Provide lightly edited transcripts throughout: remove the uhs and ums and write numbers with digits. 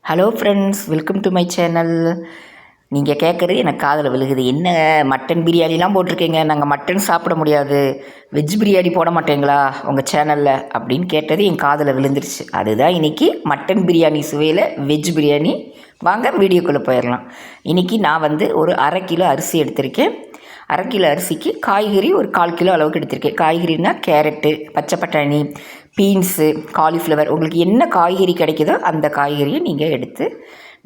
Hello friends, welcome to my channel. நீங்கள் கேட்குறது எனக்கு காதில் விழுகுது. என்ன மட்டன் பிரியாணிலாம் போட்டிருக்கீங்க, நாங்கள் மட்டன் சாப்பிட முடியாது, வெஜ் பிரியாணி போட மாட்டேங்களா உங்கள் சேனலில் அப்படின்னு கேட்டது என் காதில் விழுந்துருச்சு. அதுதான் இன்றைக்கி மட்டன் பிரியாணி சுவையில் வெஜ் பிரியாணி. வாங்க வீடியோக்குள்ளே போயிடலாம். இன்றைக்கி நான் ஒரு 1/2 கிலோ அரிசி எடுத்திருக்கேன். 1/2 கிலோ அரிசிக்கு காய்கறி ஒரு 1/4 கிலோ அளவுக்கு எடுத்திருக்கேன். காய்கறினா கேரட்டு, பச்சை பட்டாணி, பீன்ஸு, காலிஃப்ளவர், உங்களுக்கு என்ன காய்கறி கிடைக்குதோ அந்த காய்கறியை நீங்கள் எடுத்து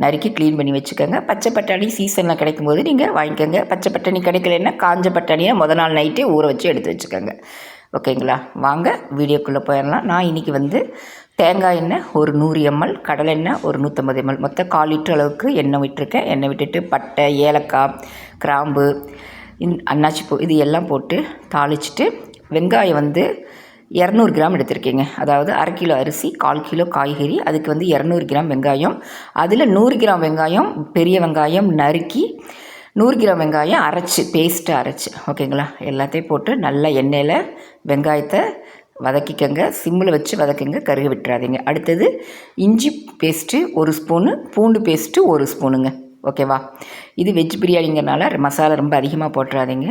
நறுக்கி க்ளீன் பண்ணி வச்சுக்கோங்க. பச்சை பட்டாணி சீசனில் கிடைக்கும்போது நீங்கள் வாங்கிக்கோங்க. பச்சை பட்டாணி கிடைக்கலன்னா காஞ்ச பட்டாணியை நாள் நைட்டே ஊற வச்சு எடுத்து வச்சுக்கோங்க. ஓகேங்களா? வாங்க வீடியோக்குள்ளே போயிடலாம். நான் இன்றைக்கி தேங்காய் எண்ணெய் ஒரு 100 ml, கடலை எண்ணெய் ஒரு 150 ml, மொத்தம் 1/4 லிட்டர் அளவுக்கு எண்ணெய் விட்டுருக்கேன். எண்ணெய் விட்டுட்டு பட்டை, ஏலக்காய், கிராம்பு, அன்னாச்சி பூ இது எல்லாம் போட்டு தாளிச்சிட்டு, வெங்காயம் 200 கிராம் எடுத்திருக்கீங்க. அதாவது 1/2 கிலோ அரிசி, 1/4 கிலோ காய்கறி, அதுக்கு 200 கிராம் வெங்காயம். அதில் 100 கிராம் வெங்காயம் பெரிய வெங்காயம் நறுக்கி, 100 கிராம் வெங்காயம் அரைச்சி, பேஸ்ட்டு அரைச்சி. ஓகேங்களா? எல்லாத்தையும் போட்டு நல்லா எண்ணெயில் வெங்காயத்தை வதக்கிக்கங்க. சிம்மில் வச்சு வதக்குங்க, கருக விட்டுறாதீங்க. அடுத்தது இஞ்சி பேஸ்ட்டு 1 ஸ்பூனு, பூண்டு பேஸ்ட்டு 1 ஸ்பூனுங்க. ஓகேவா? இது வெஜ் பிரியாணிங்கிறனால மசாலா ரொம்ப அதிகமாக போட்டுறாதீங்க.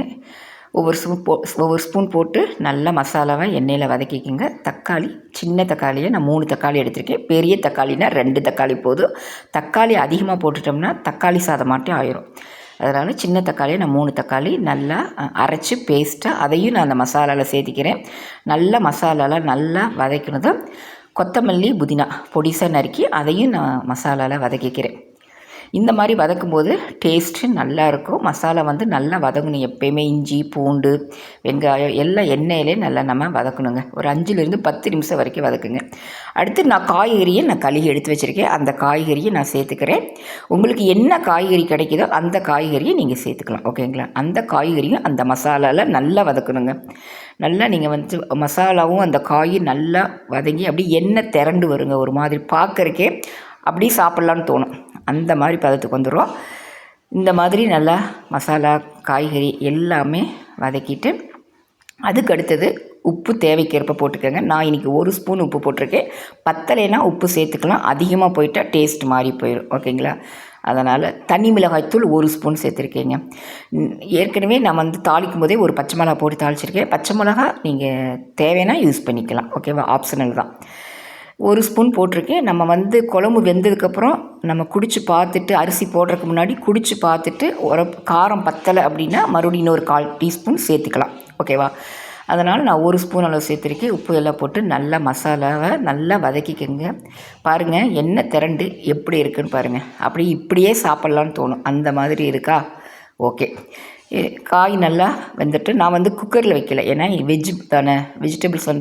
ஒவ்வொரு ஸ்பூன் போட்டு நல்லா மசாலாவை எண்ணெயில் வதக்கிக்கோங்க. தக்காளி, சின்ன தக்காளியை நான் 3 தக்காளி எடுத்திருக்கேன். பெரிய தக்காளினா 2 தக்காளி போதும். தக்காளி அதிகமாக போட்டுட்டோம்னா தக்காளி சாதம் மாட்டே ஆயிரும். அதனால் சின்ன தக்காளியை நான் 3 தக்காளி நல்லா அரைச்சி பேஸ்ட்டாக அதையும் நான் அந்த மசாலாவில் சேர்த்திக்கிறேன். நல்லா மசாலாவில் நல்லா வதக்கினதும் கொத்தமல்லி, புதினா பொடிசாக நறுக்கி அதையும் நான் மசாலாவில் வதக்கிக்கிறேன். இந்த மாதிரி வதக்கும்போது டேஸ்ட்டு நல்லாயிருக்கும். மசாலா நல்லா வதங்கணும். எப்போயுமே இஞ்சி, பூண்டு, வெங்காயம் எல்லாம் எண்ணெயிலே நல்லா நம்ம வதக்கணுங்க. ஒரு 5லேருந்து 10 நிமிஷம் வரைக்கும் வதக்குங்க. அடுத்து நான் காய்கறியை கழுவி எடுத்து வச்சுருக்கேன். அந்த காய்கறியை நான் சேர்த்துக்கிறேன். உங்களுக்கு என்ன காய்கறி கிடைக்குதோ அந்த காய்கறியை நீங்கள் சேர்த்துக்கலாம். ஓகேங்களா? அந்த காய்கறியும் அந்த மசாலாவில் நல்லா வதக்கணுங்க. நல்லா நீங்கள் மசாலாவும் அந்த காயும் நல்லா வதங்கி அப்படியே எண்ணெய் திரண்டு வருங்க. ஒரு மாதிரி பார்க்குறக்கே அப்படி சாப்பிட்லான்னு தோணும். அந்த மாதிரி பதத்துக்கு வந்துடும். இந்த மாதிரி நல்லா மசாலா, காய்கறி எல்லாமே வதக்கிட்டு, அதுக்கு அடுத்தது உப்பு தேவைக்கேற்ப போட்டுக்கோங்க. நான் இன்றைக்கி 1 ஸ்பூன் உப்பு போட்டிருக்கேன். பத்தலைனா உப்பு சேர்த்துக்கலாம். அதிகமாக போயிட்டால் டேஸ்ட் மாறி போயிடும். ஓகேங்களா? அதனால் தனி மிளகாய்த்தூள் 1 ஸ்பூன் சேர்த்துருக்கேங்க. ஏற்கனவே நான் தாளிக்கும் போதே ஒரு பச்சை மிளகா போட்டு தாளிச்சிருக்கேன். பச்சை மிளகா நீங்கள் தேவைன்னா யூஸ் பண்ணிக்கலாம். ஓகேவா? ஆப்ஷனல் தான். 1 ஸ்பூன் போட்டிருக்கேன். நம்ம குழம்பு வெந்ததுக்கப்புறம் நம்ம குடித்து பார்த்துட்டு, அரிசி போடுறதுக்கு முன்னாடி குடித்து பார்த்துட்டு காரம் பத்தலை அப்படின்னா மறுபடியும் இன்னொரு 1/4 டீஸ்பூன் சேர்த்துக்கலாம். ஓகேவா? அதனால் நான் 1 ஸ்பூன் அளவு சேர்த்துருக்கேன். உப்பு எல்லாம் போட்டு நல்லா மசாலாவை நல்லா வதக்கிக்கோங்க. பாருங்கள் எண்ணெய் திரண்டு எப்படி இருக்குதுன்னு பாருங்கள். இப்படியே சாப்பிட்லான்னு தோணும். அந்த மாதிரி இருக்கா? ஓகே. காய் நல்லா வெந்துட்டு நான் குக்கரில் வைக்கல. ஏன்னா வெஜ் தானே, வெஜிடபிள்ஸ்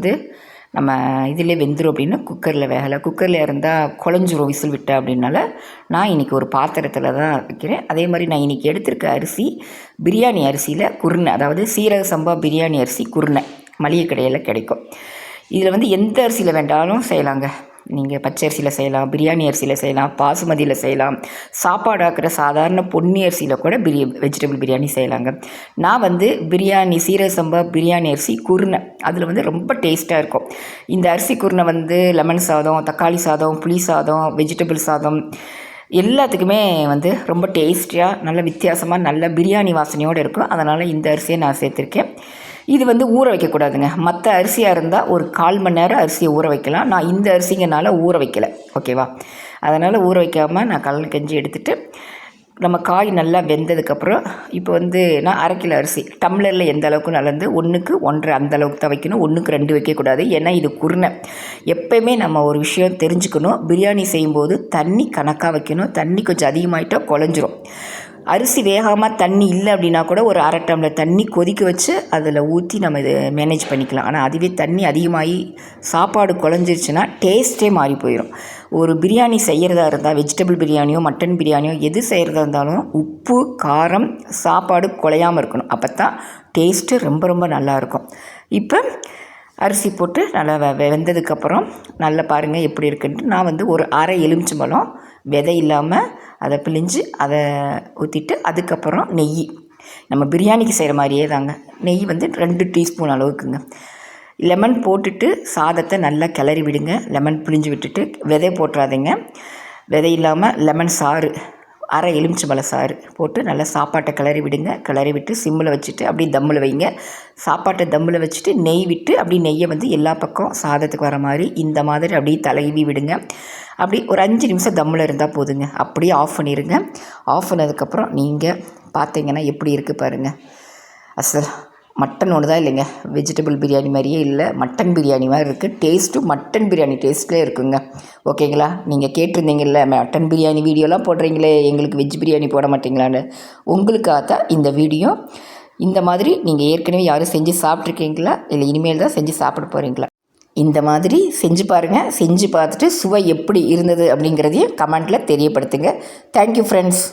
நம்ம இதில் வெந்துடும் அப்படின்னு குக்கரில் வேகலை. குக்கரில் இருந்தால் குழஞ்சிரும் விசில் விட்டேன் அப்படின்னால நான் இன்றைக்கி ஒரு பாத்திரத்தில் தான் வைக்கிறேன். அதே மாதிரி நான் இன்றைக்கி எடுத்திருக்க அரிசி பிரியாணி அரிசியில் குருணை, அதாவது சீரக சம்பா பிரியாணி அரிசி குருணை மளிகை கடையில் கிடைக்கும். இதில் எந்த அரிசியில் வேண்டாலும் செய்யலாங்க. நீங்கள் பச்சை அரிசியில் செய்யலாம், பிரியாணி அரிசியில் செய்யலாம், பாசுமதியில் செய்யலாம், சாப்பாடு ஆக்கிற சாதாரண பொன்னி அரிசியில் கூட வெஜிடபிள் பிரியாணி செய்யலாங்க. நான் பிரியாணி சீரக சம்பா பிரியாணி அரிசி குருணை அதில் ரொம்ப டேஸ்ட்டாக இருக்கும். இந்த அரிசி குருணை லெமன் சாதம், தக்காளி சாதம், புளி சாதம், வெஜிடபிள் சாதம் எல்லாத்துக்குமே ரொம்ப டேஸ்டியாக நல்ல வித்தியாசமாக நல்ல பிரியாணி வாசனையோடு இருக்கும். அதனால் இந்த அரிசியை நான் சேர்த்துருக்கேன். இது ஊற வைக்கக்கூடாதுங்க. மற்ற அரிசியாக இருந்தால் ஒரு 1/4 மணி நேரம் அரிசியை ஊற வைக்கலாம். நான் இந்த அரிசிங்கனால ஊற வைக்கலை. ஓகேவா? அதனால் ஊற வைக்காமல் நான் கடலை கஞ்சி எடுத்துகிட்டு, நம்ம காய் நல்லா வெந்ததுக்கப்புறம் இப்போ நான் 1/2 கிலோ அரிசி டம்ளரில் எந்த அளவுக்கு நலந்து 1க்கு 1.5 அந்த அளவுக்கு தான் வைக்கணும். 1க்கு 2 வைக்கக்கூடாது. ஏன்னா இது குருணை. எப்போயுமே நம்ம ஒரு விஷயம் தெரிஞ்சுக்கணும். பிரியாணி செய்யும்போது தண்ணி கணக்காக வைக்கணும். தண்ணி கொஞ்சம் அதிகமாகிட்டால் குழஞ்சிரும். அரிசி வேகாமல் தண்ணி இல்லை அப்படின்னா கூட ஒரு 1/2 டம்ளர் தண்ணி கொதிக்க வச்சு அதில் ஊற்றி நம்ம இதை மேனேஜ் பண்ணிக்கலாம். ஆனால் அதுவே தண்ணி அதிகமாகி சாப்பாடு குழஞ்சிருச்சுன்னா டேஸ்ட்டே மாறி போயிடும். ஒரு பிரியாணி செய்கிறதா இருந்தால், வெஜிடபிள் பிரியாணியோ மட்டன் பிரியாணியோ எது செய்கிறதா இருந்தாலும் உப்பு, காரம், சாப்பாடு குலையாமல் இருக்கணும். அப்போ தான் டேஸ்ட்டு ரொம்ப ரொம்ப நல்லாயிருக்கும். இப்போ அரிசி போட்டு நல்லா வெந்ததுக்கப்புறம் நல்லா பாருங்கள் எப்படி இருக்குன்ட்டு. நான் ஒரு 1/2 எலுமிச்சம்பழம் விதை இல்லாமல் அதை பிழிஞ்சு அதை ஊற்றிட்டு, அதுக்கப்புறம் நெய் நம்ம பிரியாணிக்கு செய்கிற மாதிரியே தாங்க. நெய் 2 டீஸ்பூன் அளவுக்குங்க. லெமன் போட்டுட்டு சாதத்தை நல்லா கிளறி விடுங்க. லெமன் பிழிஞ்சு விட்டுட்டு விதை போட்டுறாதீங்க. விதை இல்லாமல் லெமன் சாறு, அரை எலுமிச்சம்பழ சாறு போட்டு நல்லா சாப்பாட்டை கிளறி விடுங்க. கிளறி விட்டு சிம்மில் வச்சுட்டு அப்படியே தம்மில் வைங்க. சாப்பாட்டை தம்மில் வச்சுட்டு நெய் விட்டு அப்படியே நெய்யை வந்து எல்லா பக்கம் சாதத்துக்கு வர மாதிரி இந்த மாதிரி அப்படியே தடவி விடுங்க. அப்படி ஒரு 5 நிமிஷம் தம்மில் இருந்தால் போதுங்க. அப்படியே ஆஃப் பண்ணிடுங்க. ஆஃப் பண்ணதுக்கப்புறம் நீங்கள் பார்த்தீங்கன்னா எப்படி இருக்குது பாருங்கள். அசல் மட்டன் ஒன்று தான் இல்லைங்க, வெஜிடபிள் பிரியாணி மாதிரியே இல்லை, மட்டன் பிரியாணி மாதிரி இருக்குது. டேஸ்ட்டும் மட்டன் பிரியாணி டேஸ்ட்லேயே இருக்குங்க. ஓகேங்களா? நீங்கள் கேட்டிருந்தீங்கல்ல மட்டன் பிரியாணி வீடியோலாம் போடுறீங்களே, எங்களுக்கு வெஜ் பிரியாணி போட மாட்டிங்களான்னு. உங்களுக்காக தான் இந்த வீடியோ. இந்த மாதிரி நீங்கள் ஏற்கனவே யாரும் செஞ்சு சாப்பிட்ருக்கீங்களா, இல்லை இனிமேல் தான் செஞ்சு சாப்பிட போகிறீங்களா? இந்த மாதிரி செஞ்சு பாருங்கள். செஞ்சு பார்த்துட்டு சுவை எப்படி இருந்தது அப்படிங்கிறதையும் கமெண்ட்டில் தெரியப்படுத்துங்க. Thank you friends.